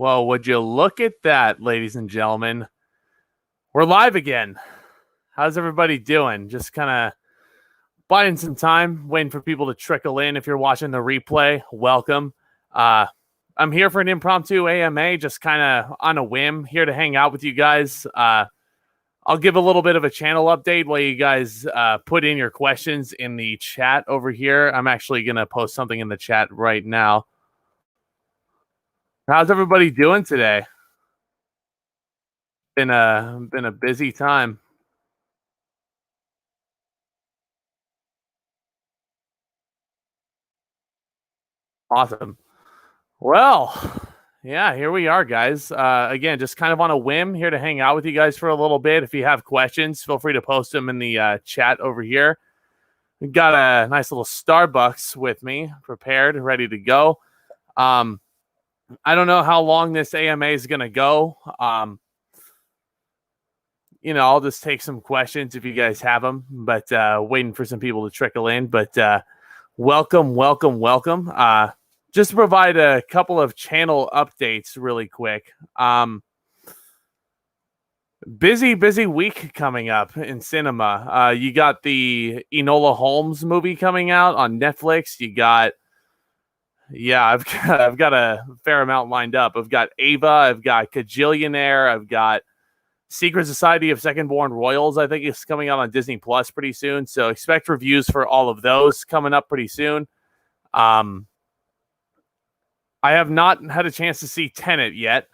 Well, would you look at that, ladies and gentlemen? We're live again. How's everybody doing? Just kind of buying some time, waiting for people to trickle in. If you're watching the replay, welcome. I'm here for an impromptu AMA, just kind of on a whim, here to hang out with you guys. I'll give a little bit of a channel update while you guys put in your questions in the chat over here. I'm actually going to post something in the chat right now. How's everybody doing today? Been a busy time. Awesome. Well, yeah, here we are, guys. Again, just kind of on a whim, here to hang out with you guys for a little bit. If you have questions, feel free to post them in the chat over here. We've got a nice little Starbucks with me, prepared, ready to go. I don't know how long this AMA is going to go. I'll just take some questions if you guys have them, but waiting for some people to trickle in. But welcome. Just to provide a couple of channel updates really quick. Busy week coming up in cinema. You got the Enola Holmes movie coming out on Netflix. You got, I've got a fair amount lined up. I've got Ava. I've got Kajillionaire. I've got Secret Society of Second-Born Royals, I think, is coming out on Disney Plus pretty soon. So expect reviews for all of those coming up pretty soon. I have not had a chance to see Tenet yet.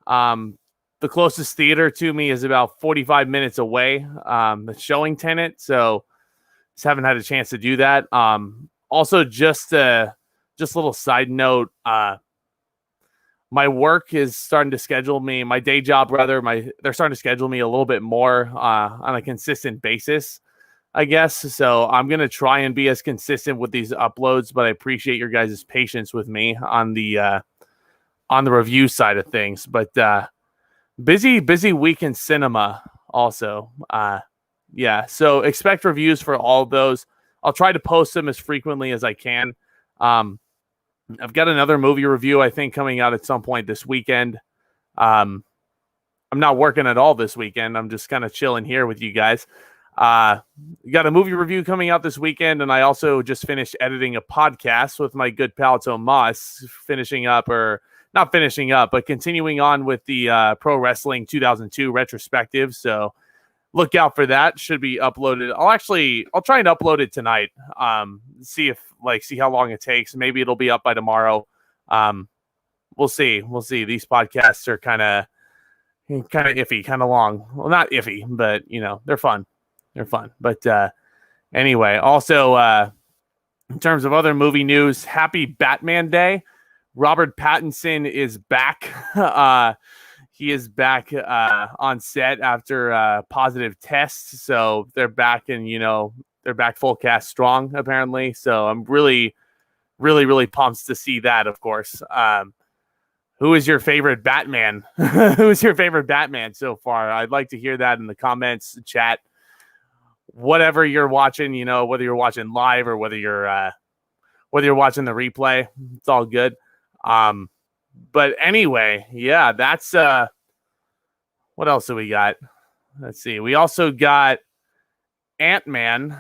The closest theater to me is about 45 minutes away, showing Tenet. So just haven't had a chance to do that. Also, just a little side note, my work is starting to schedule me, my day job rather, they're starting to schedule me a little bit more on a consistent basis, I guess. So I'm going to try and be as consistent with these uploads, but I appreciate your guys' patience with me on the review side of things. But busy week in cinema also. So expect reviews for all of those. I'll try to post them as frequently as I can. I've got another movie review, I think, coming out at some point this weekend. I'm not working at all this weekend. I'm just kind of chilling here with you guys. Got a movie review coming out this weekend, and I also just finished editing a podcast with my good pal Tomas, continuing on with the Pro Wrestling 2002 retrospective. So look out for that. Should be uploaded. I'll try and upload it tonight. See how long it takes. Maybe it'll be up by tomorrow. We'll see. These podcasts are kind of iffy, kind of long. Well, not iffy, but they're fun. But anyway, also in terms of other movie news, happy Batman Day. Robert Pattinson is back. He is back on set after positive tests. So they're back, and they're back full cast strong, apparently. So I'm really pumped to see that, of course. Who is your favorite Batman? Who's your favorite Batman so far? I'd like to hear that in the comments, chat. Whatever you're watching, whether you're watching live or whether you're watching the replay, it's all good. But anyway, yeah, that's what else do we got? Let's see. We also got Ant-Man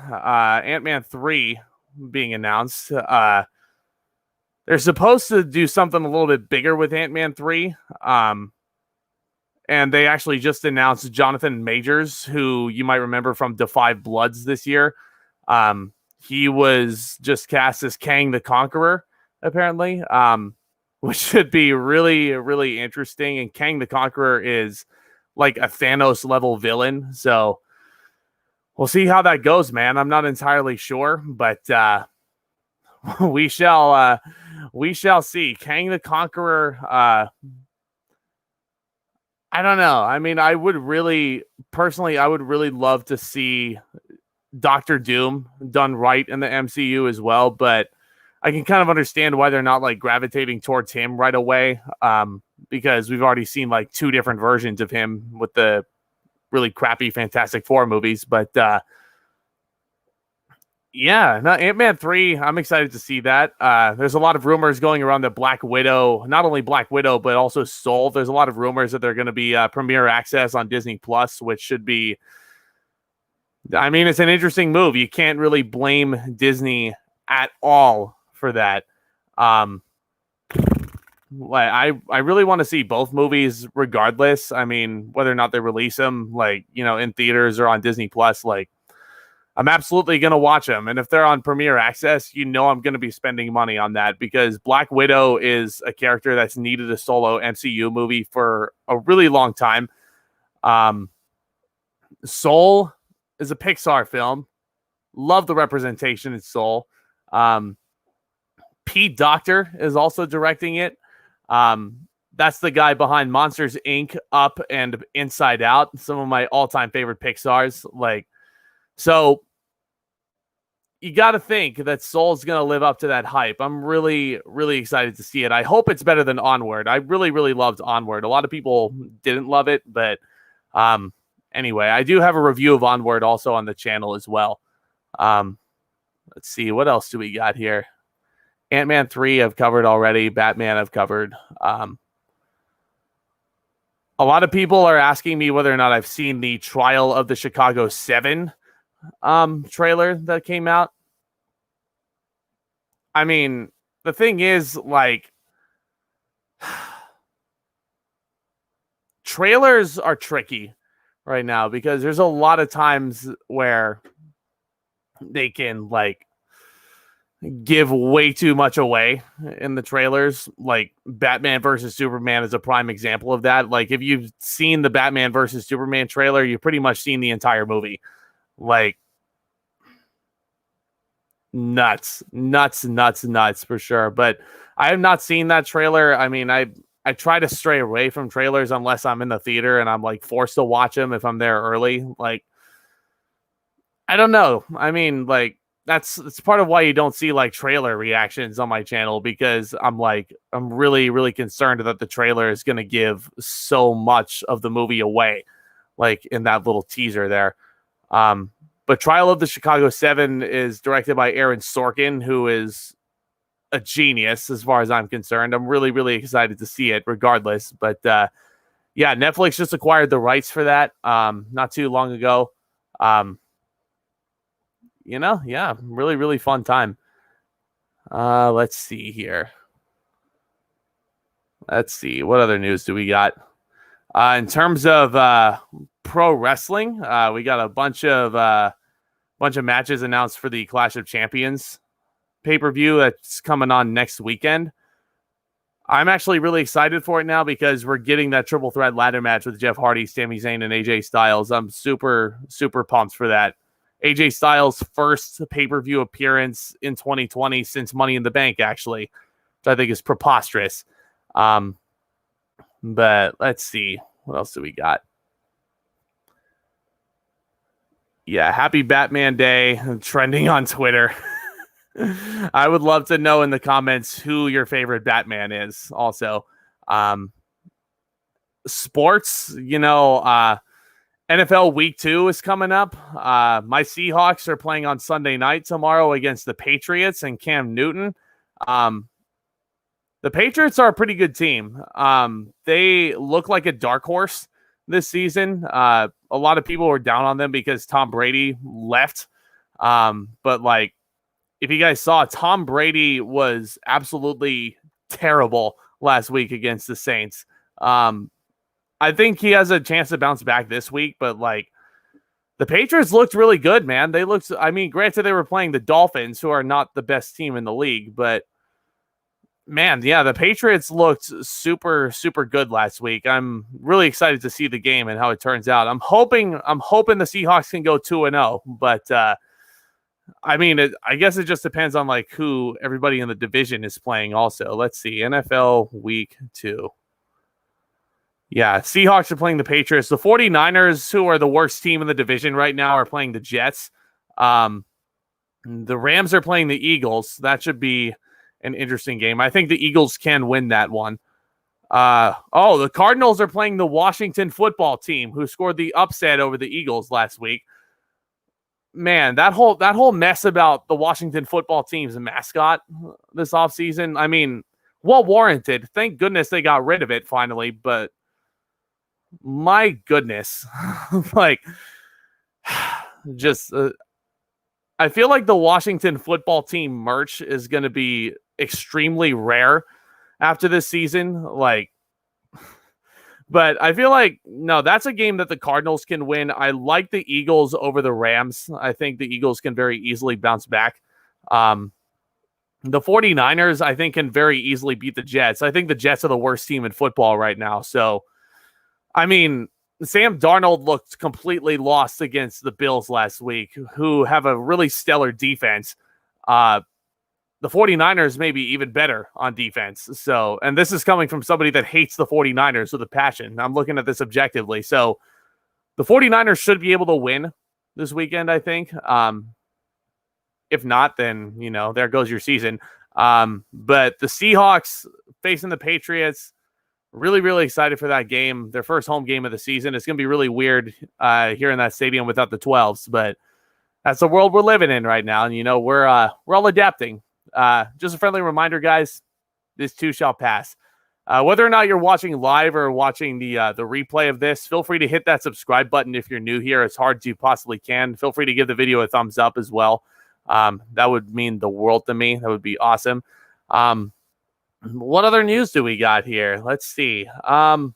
3 being announced. They're supposed to do something a little bit bigger with Ant-Man 3. And they actually just announced Jonathan Majors, who you might remember from Da 5 Bloods this year. He was just cast as Kang the Conqueror, apparently, which should be really interesting. And Kang the Conqueror is like a Thanos level villain. So we'll see how that goes, man. I'm not entirely sure, but we shall see. Kang the Conqueror, I don't know. I mean, I would really love to see Doctor Doom done right in the MCU as well, but I can kind of understand why they're not like gravitating towards him right away, because we've already seen like 2 different versions of him with the really crappy Fantastic Four movies. But Yeah, no, Ant-Man 3, I'm excited to see that. There's a lot of rumors going around that Black Widow, not only Black Widow, but also Soul. There's a lot of rumors that they're going to be premiere access on Disney Plus, which should be, I mean, it's an interesting move. You can't really blame Disney at all for that. Um, I really want to see both movies regardless. I mean, whether or not they release them, like, in theaters or on Disney Plus, like, I'm absolutely going to watch them. And if they're on Premiere Access, I'm going to be spending money on that because Black Widow is a character that's needed a solo MCU movie for a really long time. Soul is a Pixar film. Love the representation in Soul. Pete Docter is also directing it. That's the guy behind Monsters, Inc., Up, and Inside Out. Some of my all-time favorite Pixars. So you got to think that Soul's going to live up to that hype. I'm really, really excited to see it. I hope it's better than Onward. I really, really loved Onward. A lot of people didn't love it, but anyway, I do have a review of Onward also on the channel as well. Let's see. What else do we got here? Ant-Man 3 I've covered already. Batman I've covered. A lot of people are asking me whether or not I've seen the Trial of the Chicago 7 trailer that came out. I mean, the thing is, trailers are tricky right now because there's a lot of times where they can give way too much away in the trailers. Like Batman versus Superman is a prime example of that. Like if you've seen the Batman versus Superman trailer, you've pretty much seen the entire movie. Nuts for sure. But I have not seen that trailer. I mean, I try to stray away from trailers unless I'm in the theater and I'm forced to watch them if I'm there early. I don't know. I mean, that's part of why you don't see trailer reactions on my channel because I'm really, really concerned that the trailer is going to give so much of the movie away, in that little teaser there. But Trial of the Chicago 7 is directed by Aaron Sorkin, who is a genius as far as I'm concerned. I'm really, really excited to see it regardless. But yeah, Netflix just acquired the rights for that not too long ago. Yeah, really, really fun time. Let's see here. Let's see. What other news do we got? In terms of pro wrestling, we got a bunch of matches announced for the Clash of Champions pay-per-view that's coming on next weekend. I'm actually really excited for it now because we're getting that triple threat ladder match with Jeff Hardy, Sami Zayn, and AJ Styles. I'm super, super pumped for that. AJ Styles' first pay-per-view appearance in 2020 since Money in the Bank, actually, which I think is preposterous. But let's see. What else do we got? Yeah, happy Batman Day, trending on Twitter. I would love to know in the comments who your favorite Batman is also. Sports, NFL Week 2 is coming up. My Seahawks are playing on Sunday night tomorrow against the Patriots and Cam Newton. The Patriots are a pretty good team. They look like a dark horse this season. A lot of people were down on them because Tom Brady left. But if you guys saw, Tom Brady was absolutely terrible last week against the Saints. I think he has a chance to bounce back this week, but the Patriots looked really good, man. Granted they were playing the Dolphins, who are not the best team in the league, but man, yeah, the Patriots looked super, super good last week. I'm really excited to see the game and how it turns out. I'm hoping the Seahawks can go 2-0, but I guess it just depends on who everybody in the division is playing also. Let's see. NFL Week 2. Yeah, Seahawks are playing the Patriots. The 49ers, who are the worst team in the division right now, are playing the Jets. The Rams are playing the Eagles. That should be an interesting game. I think the Eagles can win that one. The Cardinals are playing the Washington football team, who scored the upset over the Eagles last week. man, that whole mess about the Washington football team's mascot this offseason, I mean, well warranted. Thank goodness they got rid of it finally, but my goodness, like, just I feel like the Washington football team merch is going to be extremely rare after this season. Like, but I feel like, no, that's a game that the Cardinals can win. I like the Eagles over the Rams. I think the Eagles can very easily bounce back. The 49ers, I think, can very easily beat the Jets. I think the Jets are the worst team in football right now. So, I mean, Sam Darnold looked completely lost against the Bills last week, who have a really stellar defense. The 49ers may be even better on defense. So, and this is coming from somebody that hates the 49ers with a passion. I'm looking at this objectively. So the 49ers should be able to win this weekend, I think. If not, then, there goes your season. But the Seahawks facing the Patriots, really, really excited for that game. Their first home game of the season. It's going to be really weird here in that stadium without the 12s, but that's the world we're living in right now. And, we're all adapting. Just a friendly reminder, guys, this too shall pass. Whether or not you're watching live or watching the replay of this, feel free to hit that subscribe button if you're new here. It's hard as you possibly can. Feel free to give the video a thumbs up as well. That would mean the world to me. That would be awesome. What other news do we got here? Let's see. Went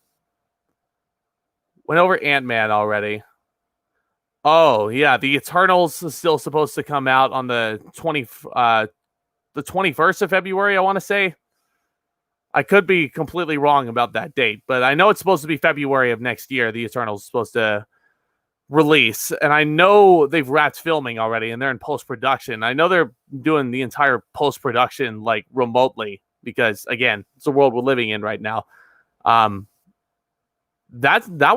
over Ant-Man already. Oh, yeah, the Eternals is still supposed to come out on the 21st of February, I want to say. I could be completely wrong about that date, but I know it's supposed to be February of next year. The Eternals is supposed to release, and I know they've wrapped filming already, and they're in post-production. I know they're doing the entire post-production like remotely because, again, it's the world we're living in right now. That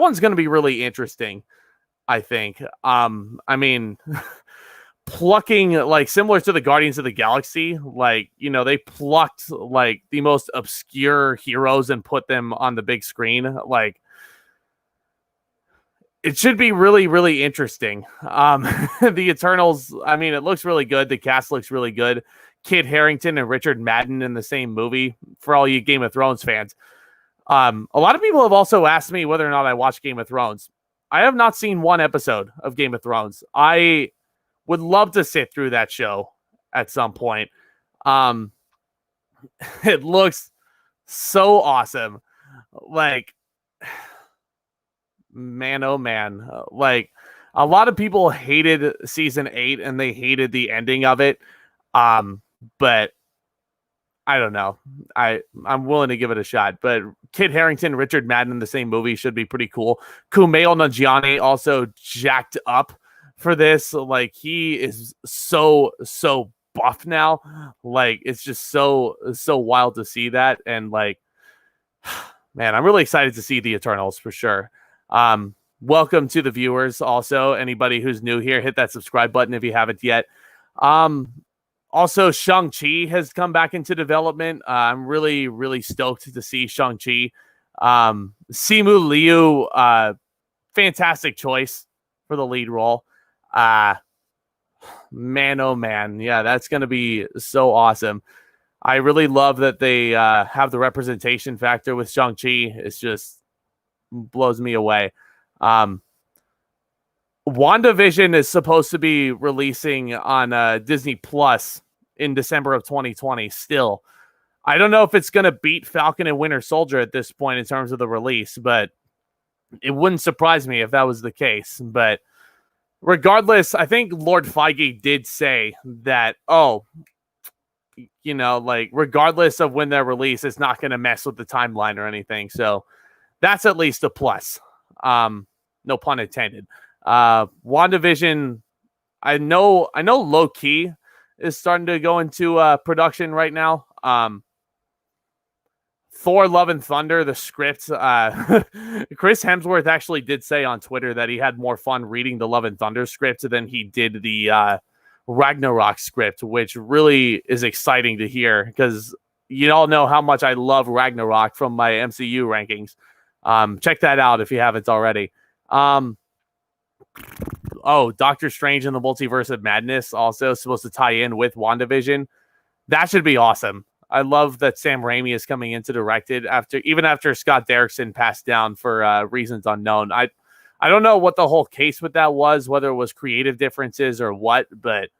one's going to be really interesting, I think. I mean, plucking, like, similar to the Guardians of the Galaxy, like, they plucked like the most obscure heroes and put them on the big screen. Like, it should be really, really interesting. The Eternals, I mean, it looks really good. The cast looks really good. Kit Harington and Richard Madden in the same movie, for all you Game of Thrones fans. A lot of people have also asked me whether or not I watch Game of Thrones. I have not seen one episode of Game of Thrones. I would love to sit through that show at some point. It looks so awesome. Like, man, oh man. Like, a lot of people hated season 8 and they hated the ending of it. But I don't know. I'm willing to give it a shot. But Kit Harington, Richard Madden in the same movie should be pretty cool. Kumail Nanjiani also jacked up for this. Like, he is so buff now. Like, it's just so wild to see that. And like, man, I'm really excited to see the Eternals for sure. Welcome to the viewers. Also, anybody who's new here, hit that subscribe button if you haven't yet. Also, Shang-Chi has come back into development. I'm really, really stoked to see Shang-Chi. Simu Liu, fantastic choice for the lead role. Man, oh man. Yeah, that's going to be so awesome. I really love that they have the representation factor with Shang-Chi. It's just blows me away. WandaVision is supposed to be releasing on Disney Plus in December of 2020 still. I don't know if it's going to beat Falcon and Winter Soldier at this point in terms of the release, but it wouldn't surprise me if that was the case. But regardless, I think Lord Feige did say that, like, regardless of when they're released, it's not going to mess with the timeline or anything. So that's at least a plus. No pun intended. WandaVision, I know low key is starting to go into production right now. Thor Love and Thunder, the script, Chris Hemsworth actually did say on Twitter that he had more fun reading the Love and Thunder script than he did the Ragnarok script, which really is exciting to hear because you all know how much I love Ragnarok from my MCU rankings. Check that out if you haven't already. Doctor Strange and the Multiverse of Madness also supposed to tie in with WandaVision. That should be awesome. I love that Sam Raimi is coming in to direct it after Scott Derrickson passed down for reasons unknown. I don't know what the whole case with that was, whether it was creative differences or what, but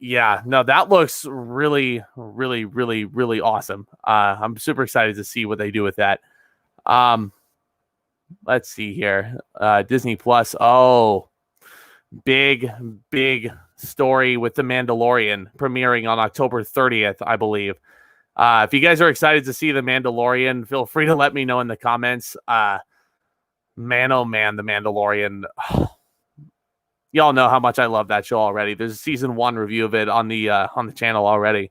yeah, no, that looks really, really, really, really awesome. I'm super excited to see what they do with that. Let's see here. Disney Plus. Oh, big story with The Mandalorian premiering on October 30th, I believe. If you guys are excited to see The Mandalorian, feel free to let me know in the comments. Man, oh man, The Mandalorian. Y'all know how much I love that show already. There's a season 1 review of it on the channel already.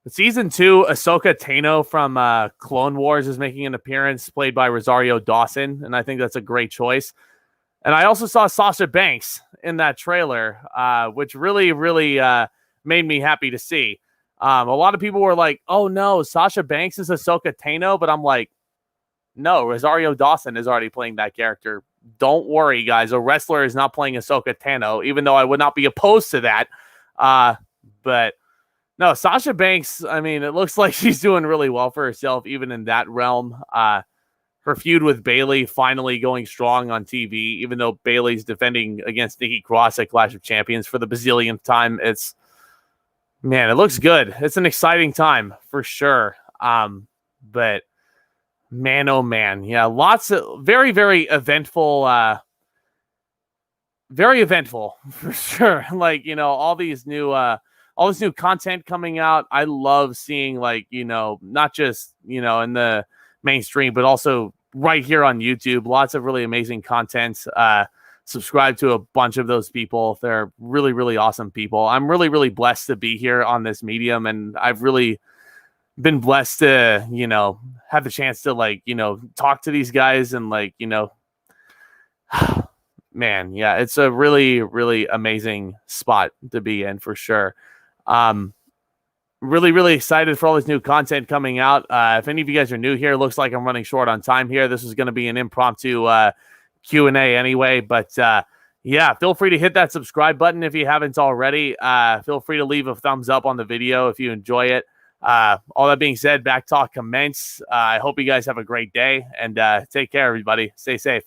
Season 2, Ahsoka Tano from Clone Wars is making an appearance, played by Rosario Dawson, and I think that's a great choice. And I also saw Sasha Banks in that trailer, which really, really made me happy to see. A lot of people were like, oh no, Sasha Banks is Ahsoka Tano, but I'm like, no, Rosario Dawson is already playing that character. Don't worry, guys. A wrestler is not playing Ahsoka Tano, even though I would not be opposed to that. But no, Sasha Banks, I mean, it looks like she's doing really well for herself, even in that realm. Her feud with Bayley finally going strong on TV, even though Bayley's defending against Nikki Cross at Clash of Champions for the bazillionth time. Man, it looks good. It's an exciting time for sure. But man, oh man. Yeah, lots of very, very eventful, for sure. Like, all this new content coming out. I love seeing, like, not just, in the mainstream, but also right here on YouTube. Lots of really amazing content. Subscribe to a bunch of those people. They're really, really awesome people. I'm really, really blessed to be here on this medium, and I've really been blessed to, have the chance to, like, talk to these guys and, like, man, yeah, it's a really, really amazing spot to be in for sure. Really, really excited for all this new content coming out. If any of you guys are new here, it looks like I'm running short on time here. This is going to be an impromptu Q&A anyway, but yeah, feel free to hit that subscribe button if you haven't already. Feel free to leave a thumbs up on the video if you enjoy it. All that being said, back talk commence. I hope you guys have a great day, and take care, everybody. Stay safe.